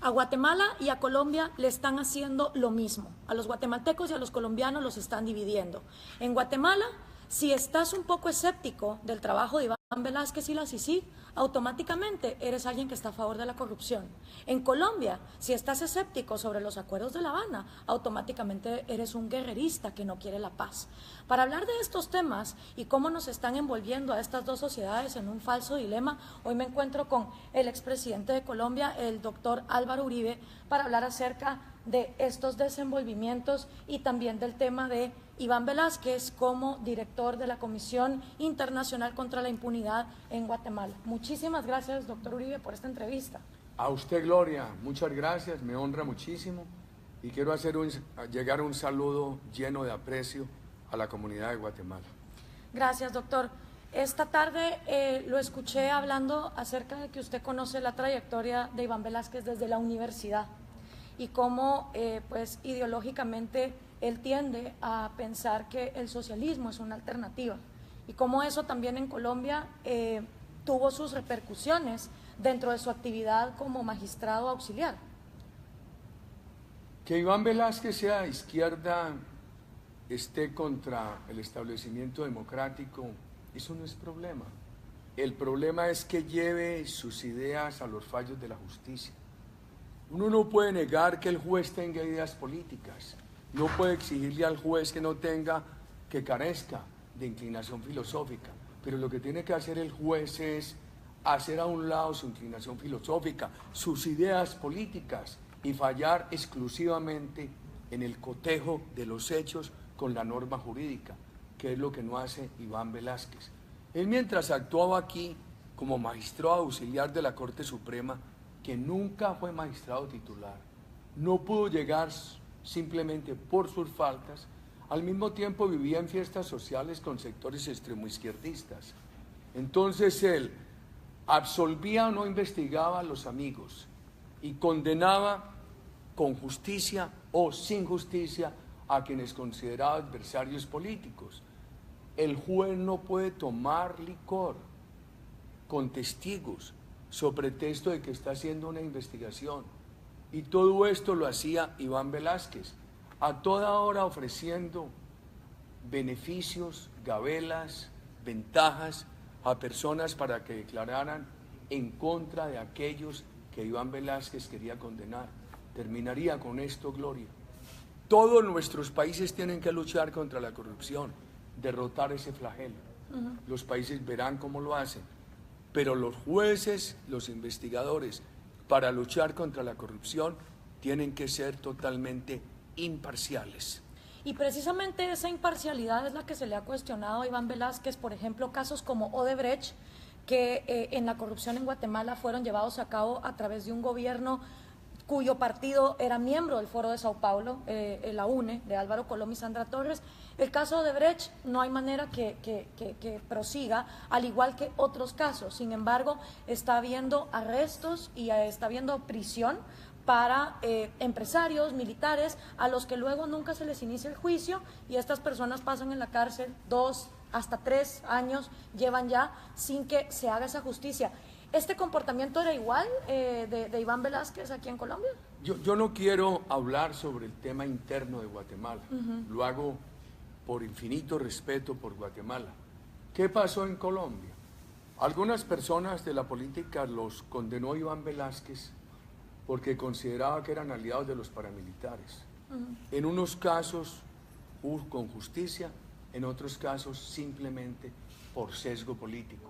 A Guatemala y a Colombia le están haciendo lo mismo. A los guatemaltecos y a los colombianos los están dividiendo. En Guatemala, si estás un poco escéptico del trabajo de Iván Velázquez y la CICIG, automáticamente eres alguien que está a favor de la corrupción. En Colombia, si estás escéptico sobre los acuerdos de La Habana, automáticamente eres un guerrerista que no quiere la paz. Para hablar de estos temas y cómo nos están envolviendo a estas dos sociedades en un falso dilema, hoy me encuentro con el expresidente de Colombia, el doctor Álvaro Uribe, para hablar acerca de estos desenvolvimientos y también del tema de Iván Velázquez como director de la Comisión Internacional contra la Impunidad en Guatemala. Muchísimas gracias, doctor Uribe, por esta entrevista. A usted, Gloria, muchas gracias, me honra muchísimo y quiero llegar un saludo lleno de aprecio a la comunidad de Guatemala. Gracias, doctor. Esta tarde lo escuché hablando acerca de que usted conoce la trayectoria de Iván Velázquez desde la universidad y cómo pues ideológicamente él tiende a pensar que el socialismo es una alternativa y cómo eso también en Colombia tuvo sus repercusiones dentro de su actividad como magistrado auxiliar. Que Iván Velázquez sea de izquierda, esté contra el establecimiento democrático, eso no es problema. El problema es que lleve sus ideas a los fallos de la justicia. Uno no puede negar que el juez tenga ideas políticas, no puede exigirle al juez que carezca de inclinación filosófica, pero lo que tiene que hacer el juez es hacer a un lado su inclinación filosófica, sus ideas políticas y fallar exclusivamente en el cotejo de los hechos con la norma jurídica, que es lo que no hace Iván Velázquez. Él, mientras actuaba aquí como magistrado auxiliar de la Corte Suprema, que nunca fue magistrado titular, no pudo llegar simplemente por sus faltas, al mismo tiempo vivía en fiestas sociales con sectores extremoizquierdistas. Entonces él absolvía o no investigaba a los amigos y condenaba con justicia o sin justicia a quienes consideraba adversarios políticos. El juez no puede tomar licor con testigos sobre pretexto de que está haciendo una investigación. Y todo esto lo hacía Iván Velázquez, a toda hora ofreciendo beneficios, gabelas, ventajas a personas para que declararan en contra de aquellos que Iván Velázquez quería condenar. Terminaría con esto, Gloria. Todos nuestros países tienen que luchar contra la corrupción, derrotar ese flagelo. Los países verán cómo lo hacen. Pero los jueces, los investigadores, para luchar contra la corrupción, tienen que ser totalmente imparciales. Y precisamente esa imparcialidad es la que se le ha cuestionado a Iván Velázquez, por ejemplo, casos como Odebrecht, que en la corrupción en Guatemala fueron llevados a cabo a través de un gobierno cuyo partido era miembro del Foro de Sao Paulo, la UNE, de Álvaro Colom y Sandra Torres. El caso de Odebrecht no hay manera que prosiga, al igual que otros casos. Sin embargo, está habiendo arrestos y está habiendo prisión para empresarios, militares, a los que luego nunca se les inicia el juicio y estas personas pasan en la cárcel 2 hasta 3 años, llevan ya sin que se haga esa justicia. ¿Este comportamiento era igual de Iván Velázquez aquí en Colombia? Yo no quiero hablar sobre el tema interno de Guatemala, lo hago por infinito respeto por Guatemala. ¿Qué pasó en Colombia? Algunas personas de la política los condenó Iván Velázquez porque consideraba que eran aliados de los paramilitares. En unos casos con justicia, en otros casos simplemente por sesgo político.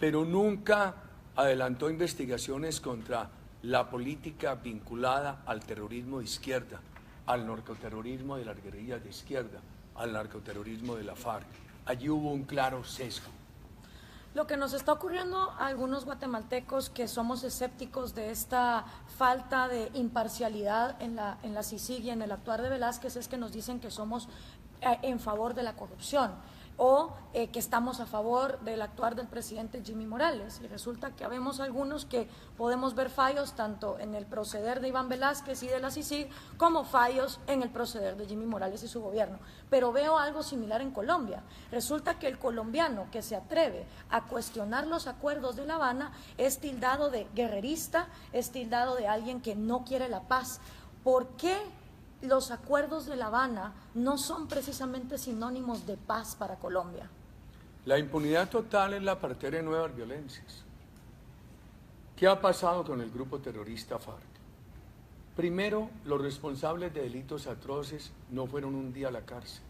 Pero nunca adelantó investigaciones contra la política vinculada al terrorismo de izquierda, al narcoterrorismo de las guerrillas de izquierda, al narcoterrorismo de la FARC. Allí hubo un claro sesgo. Lo que nos está ocurriendo a algunos guatemaltecos que somos escépticos de esta falta de imparcialidad en la CICIG y en el actuar de Velázquez es que nos dicen que somos en favor de la corrupción. o que estamos a favor del actuar del presidente Jimmy Morales. Y resulta que habemos algunos que podemos ver fallos tanto en el proceder de Iván Velázquez y de la CICIG como fallos en el proceder de Jimmy Morales y su gobierno. Pero veo algo similar en Colombia. Resulta que el colombiano que se atreve a cuestionar los acuerdos de La Habana es tildado de guerrerista, es tildado de alguien que no quiere la paz. ¿Por qué los acuerdos de La Habana no son precisamente sinónimos de paz para Colombia? La impunidad total es la partera de nuevas violencias. ¿Qué ha pasado con el grupo terrorista FARC? Primero, los responsables de delitos atroces no fueron un día a la cárcel.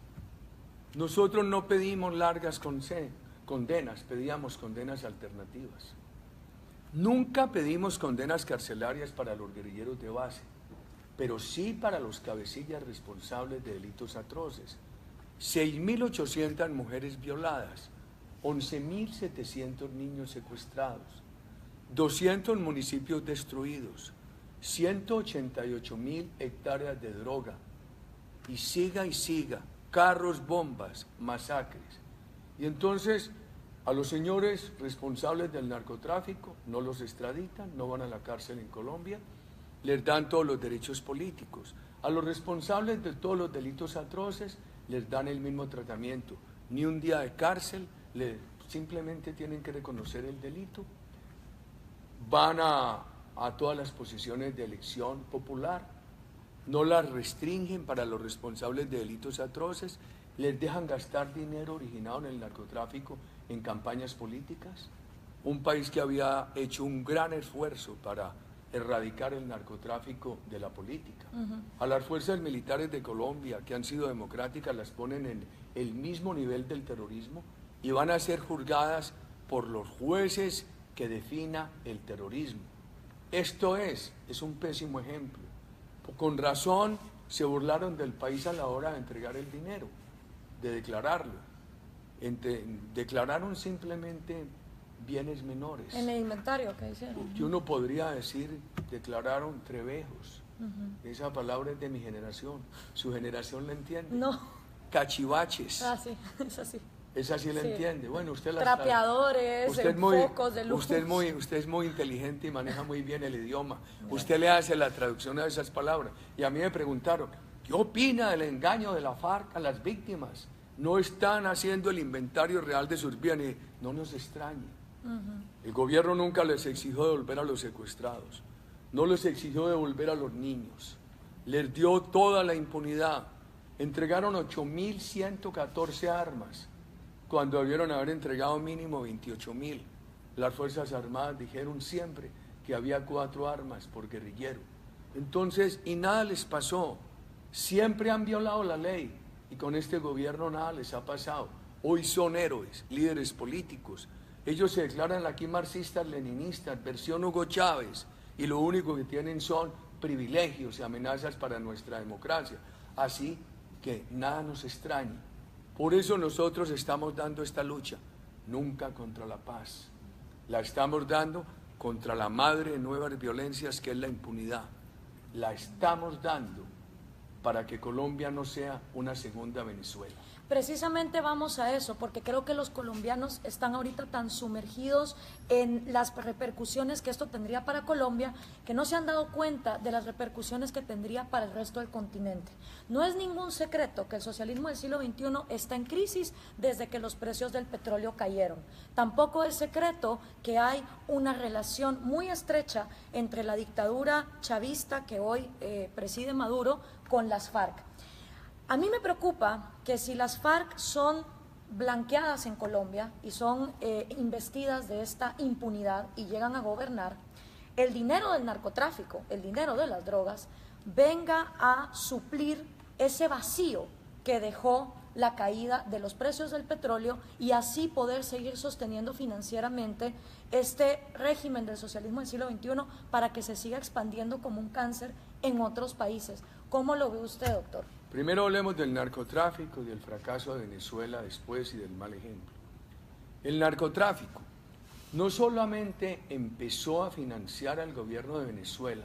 Nosotros no pedimos largas condenas, pedíamos condenas alternativas. Nunca pedimos condenas carcelarias para los guerrilleros de base, pero sí para los cabecillas responsables de delitos atroces. 6.800 mujeres violadas, 11.700 niños secuestrados, 200 municipios destruidos, 188.000 hectáreas de droga, y siga, carros, bombas, masacres. Y entonces a los señores responsables del narcotráfico no los extraditan, no van a la cárcel en Colombia, les dan todos los derechos políticos. A los responsables de todos los delitos atroces les dan el mismo tratamiento, ni un día de cárcel, simplemente tienen que reconocer el delito. Van a todas las posiciones de elección popular, no las restringen para los responsables de delitos atroces, les dejan gastar dinero originado en el narcotráfico en campañas políticas. Un país que había hecho un gran esfuerzo para erradicar el narcotráfico de la política. A las fuerzas militares de Colombia, que han sido democráticas, las ponen en el mismo nivel del terrorismo y van a ser juzgadas por los jueces que defina el terrorismo. Esto es un pésimo ejemplo. Con razón se burlaron del país a la hora de entregar el dinero, de declararlo. Declararon simplemente bienes menores. En el inventario que hicieron. Que uno podría decir, declararon trebejos. Esa palabra es de mi generación. ¿Su generación la entiende? No. Cachivaches. Ah, sí, es así. Esa sí la entiende. Bueno, usted la trapeadores, focos de luz. Usted es muy inteligente y maneja muy bien el idioma. Usted le hace la traducción a esas palabras. Y a mí me preguntaron, ¿qué opina del engaño de la FARC a las víctimas? No están haciendo el inventario real de sus bienes. No nos extrañe. El gobierno nunca les exigió devolver a los secuestrados. No les exigió devolver a los niños. Les dio toda la impunidad. Entregaron 8.114 armas, cuando debieron haber entregado mínimo 28.000. Las Fuerzas Armadas dijeron siempre que había 4 armas por guerrillero. Entonces, y nada les pasó. Siempre han violado la ley y con este gobierno nada les ha pasado. Hoy son héroes, líderes políticos. Ellos se declaran aquí marxistas, leninistas, versión Hugo Chávez, y lo único que tienen son privilegios y amenazas para nuestra democracia. Así que nada nos extraña. Por eso nosotros estamos dando esta lucha, nunca contra la paz. La estamos dando contra la madre de nuevas violencias, que es la impunidad. La estamos dando para que Colombia no sea una segunda Venezuela. Precisamente vamos a eso, porque creo que los colombianos están ahorita tan sumergidos en las repercusiones que esto tendría para Colombia, que no se han dado cuenta de las repercusiones que tendría para el resto del continente. No es ningún secreto que el socialismo del siglo XXI está en crisis desde que los precios del petróleo cayeron. Tampoco es secreto que hay una relación muy estrecha entre la dictadura chavista que hoy preside Maduro con las FARC. A mí me preocupa que si las FARC son blanqueadas en Colombia y son investidas de esta impunidad y llegan a gobernar, el dinero del narcotráfico, el dinero de las drogas, venga a suplir ese vacío que dejó la caída de los precios del petróleo y así poder seguir sosteniendo financieramente este régimen del socialismo del siglo XXI para que se siga expandiendo como un cáncer en otros países. ¿Cómo lo ve usted, doctor? Primero hablemos del narcotráfico y del fracaso de Venezuela después y del mal ejemplo. El narcotráfico no solamente empezó a financiar al gobierno de Venezuela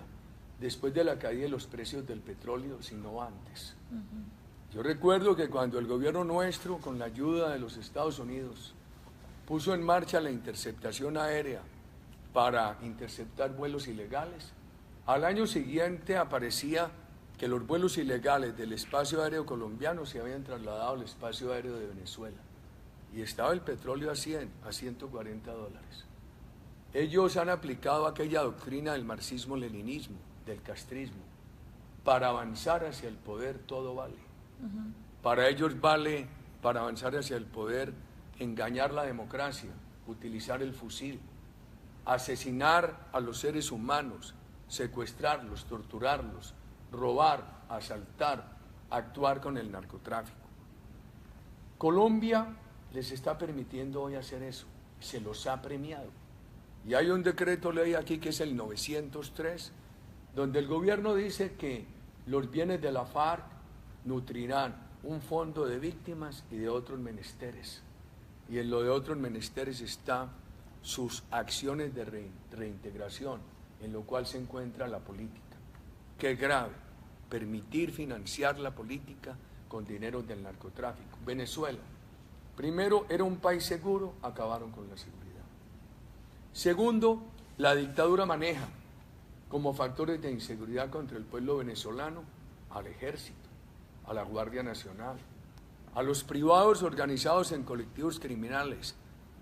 después de la caída de los precios del petróleo, sino antes. Yo recuerdo que cuando el gobierno nuestro, con la ayuda de los Estados Unidos, puso en marcha la interceptación aérea para interceptar vuelos ilegales, al año siguiente aparecía que los vuelos ilegales del espacio aéreo colombiano se habían trasladado al espacio aéreo de Venezuela y estaba el petróleo a 100, a $140. Ellos han aplicado aquella doctrina del marxismo-leninismo, del castrismo. Para avanzar hacia el poder todo vale. Para ellos vale, para avanzar hacia el poder, engañar la democracia, utilizar el fusil, asesinar a los seres humanos, secuestrarlos, torturarlos, robar, asaltar, actuar con el narcotráfico. Colombia les está permitiendo hoy hacer eso, se los ha premiado. Y hay un decreto ley aquí que es el 903, donde el gobierno dice que los bienes de la FARC nutrirán un fondo de víctimas y de otros menesteres. Y en lo de otros menesteres está sus acciones de reintegración, en lo cual se encuentra la política. Qué grave, permitir financiar la política con dinero del narcotráfico. Venezuela, primero, era un país seguro, acabaron con la seguridad. Segundo, la dictadura maneja como factores de inseguridad contra el pueblo venezolano al ejército, a la Guardia Nacional, a los privados organizados en colectivos criminales.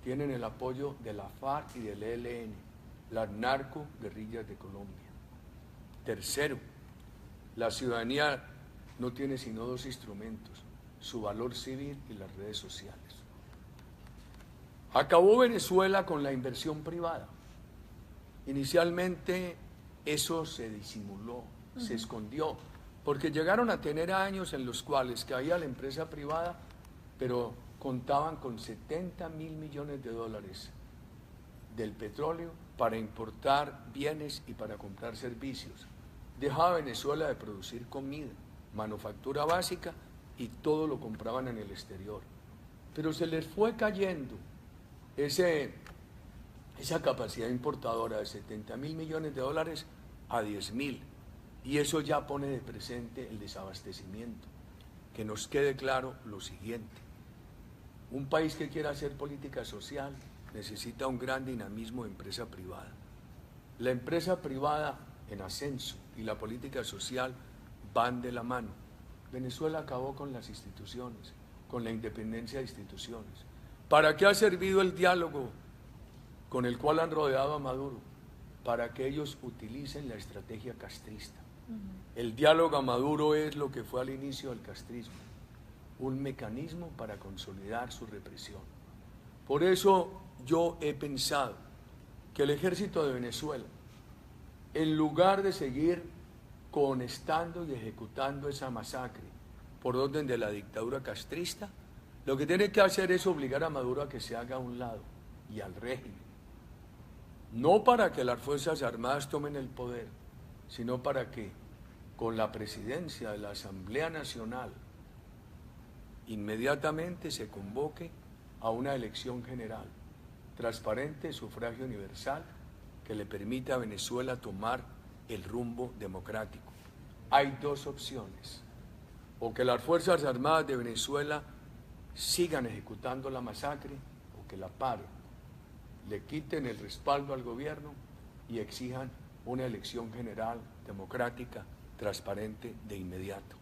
Tienen el apoyo de la FARC y del ELN, las narcoguerrillas de Colombia. Tercero, la ciudadanía no tiene sino dos instrumentos, su valor civil y las redes sociales. Acabó Venezuela con la inversión privada. Inicialmente eso se disimuló, se escondió, porque llegaron a tener años en los cuales caía la empresa privada, pero contaban con $70.000 millones del petróleo para importar bienes y para comprar servicios. Dejaba Venezuela de producir comida, manufactura básica, y todo lo compraban en el exterior. Pero se les fue cayendo esa capacidad importadora de $70.000 millones a 10.000, y eso ya pone de presente el desabastecimiento. Que nos quede claro lo siguiente: un país que quiera hacer política social necesita un gran dinamismo de empresa privada. La empresa privada en ascenso y la política social van de la mano. Venezuela acabó con las instituciones, con la independencia de instituciones. ¿Para qué ha servido el diálogo con el cual han rodeado a Maduro? Para que ellos utilicen la estrategia castrista. El diálogo a Maduro es lo que fue al inicio del castrismo, un mecanismo para consolidar su represión. Por eso yo he pensado que el ejército de Venezuela, en lugar de seguir conestando y ejecutando esa masacre por orden de la dictadura castrista, lo que tiene que hacer es obligar a Maduro a que se haga a un lado y al régimen. No para que las Fuerzas Armadas tomen el poder, sino para que con la presidencia de la Asamblea Nacional inmediatamente se convoque a una elección general, transparente, sufragio universal, que le permita a Venezuela tomar el rumbo democrático. Hay dos opciones: o que las Fuerzas Armadas de Venezuela sigan ejecutando la masacre, o que la paren, le quiten el respaldo al gobierno y exijan una elección general, democrática, transparente, de inmediato.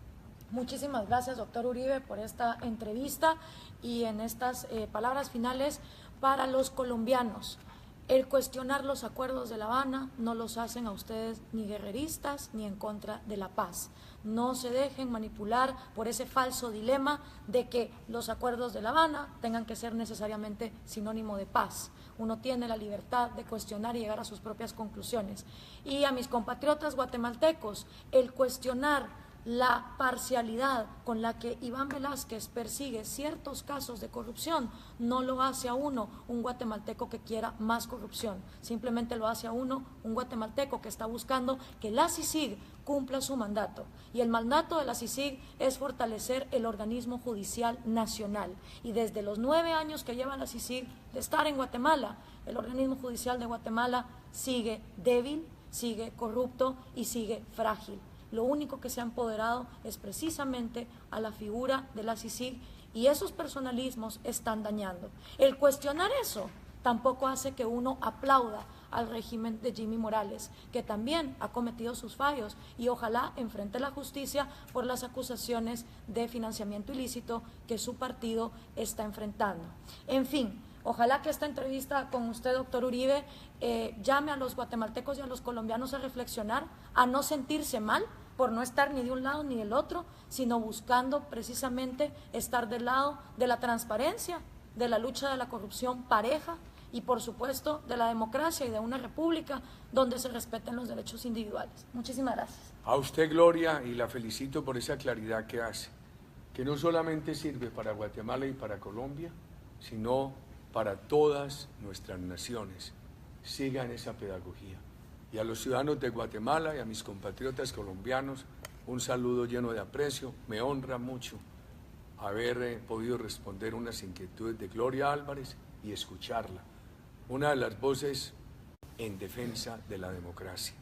Muchísimas gracias, doctor Uribe, por esta entrevista y en estas palabras finales para los colombianos. El cuestionar los acuerdos de La Habana no los hacen a ustedes ni guerreristas ni en contra de la paz. No se dejen manipular por ese falso dilema de que los acuerdos de La Habana tengan que ser necesariamente sinónimo de paz. Uno tiene la libertad de cuestionar y llegar a sus propias conclusiones. Y a mis compatriotas guatemaltecos, el cuestionar la parcialidad con la que Iván Velázquez persigue ciertos casos de corrupción no lo hace a uno un guatemalteco que quiera más corrupción, simplemente lo hace a uno un guatemalteco que está buscando que la CICIG cumpla su mandato, y el mandato de la CICIG es fortalecer el organismo judicial nacional, y desde los 9 años que lleva la CICIG de estar en Guatemala, el organismo judicial de Guatemala sigue débil, sigue corrupto y sigue frágil. lo único que se ha empoderado es precisamente a la figura de la CICIG, y esos personalismos están dañando. El cuestionar eso tampoco hace que uno aplauda al régimen de Jimmy Morales, que también ha cometido sus fallos y ojalá enfrente la justicia por las acusaciones de financiamiento ilícito que su partido está enfrentando. En fin, ojalá que esta entrevista con usted, doctor Uribe, llame a los guatemaltecos y a los colombianos a reflexionar, a no sentirse mal por no estar ni de un lado ni del otro, sino buscando precisamente estar del lado de la transparencia, de la lucha de la corrupción pareja y, por supuesto, de la democracia y de una república donde se respeten los derechos individuales. Muchísimas gracias. A usted, Gloria, y la felicito por esa claridad que hace, que no solamente sirve para Guatemala y para Colombia, sino para todas nuestras naciones. Sigan esa pedagogía. Y a los ciudadanos de Guatemala y a mis compatriotas colombianos, un saludo lleno de aprecio. Me honra mucho haber podido responder unas inquietudes de Gloria Álvarez y escucharla, una de las voces en defensa de la democracia.